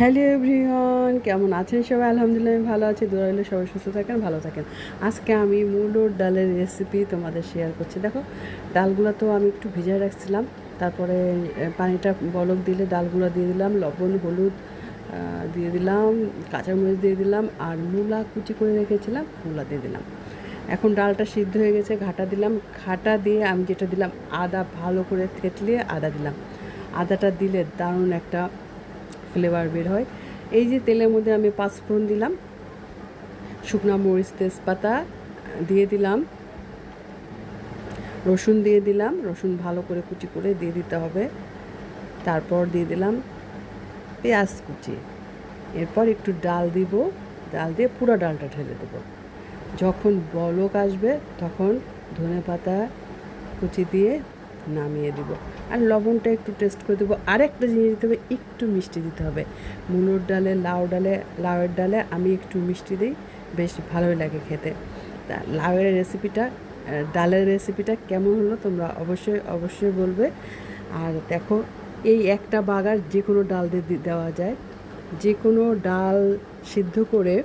Hello everyone, কেমন আছেন সবাই? আলহামদুলিল্লাহ আমি ভালো আছি। দোয়া রইল সবাই সুস্থ থাকেন, ভালো থাকেন। আজকে আমি মুলোর ডালের রেসিপি তোমাদের শেয়ার করছি। দেখো, ডালগুলো তো আমি একটু ভিজিয়ে রাখছিলাম, তারপরে পানিটা বলক দিলে ডালগুলো দিয়ে দিলাম, লবণ হলুদ দিয়ে দিলাম, কাঁচামরিচ দিয়ে দিলাম, আর মূলা কুচি করে রেখেছিলাম মূলা দিয়ে দিলাম। এখন ডালটা সিদ্ধ হয়ে গেছে, ঘাটা দিলাম। ঘাটা দিয়ে আমি যেটা দিলাম, আদা ভালো করে থেতলিয়ে আদা দিলাম। আদাটা দিলে দারুণ একটা ফ্লেভার বের হয়। এই যে তেলের মধ্যে আমি পাঁচফোড়ন দিলাম, শুকনো মরিচ তেজপাতা দিয়ে দিলাম, রসুন দিয়ে দিলাম। রসুন ভালো করে কুচি করে দিয়ে দিতে হবে। তারপর দিয়ে দিলাম পেঁয়াজ কুচি। এরপর একটু ডাল দিব, ডাল দিয়ে পুরো ডালটা ঢেলে দেবো। যখন বলক আসবে তখন ধনেপাতা কুচি দিয়ে নামিয়ে দিব। আর লবণটা একটু টেস্ট করে দেবো। আরেকটা জিনিস দিতে হবে, একটু মিষ্টি দিতে হবে। মুলোর ডালে লাউয়ের ডালে আমি একটু মিষ্টি দিই, বেশ ভালোই লাগে খেতে। তা লাউয়ের রেসিপিটা, ডালের রেসিপিটা কেমন হলো তোমরা অবশ্যই অবশ্যই বলবে। আর দেখো, এই একটা বাগার যে কোনো ডাল দিয়ে দেওয়া যায়। যে কোনো ডাল সিদ্ধ করে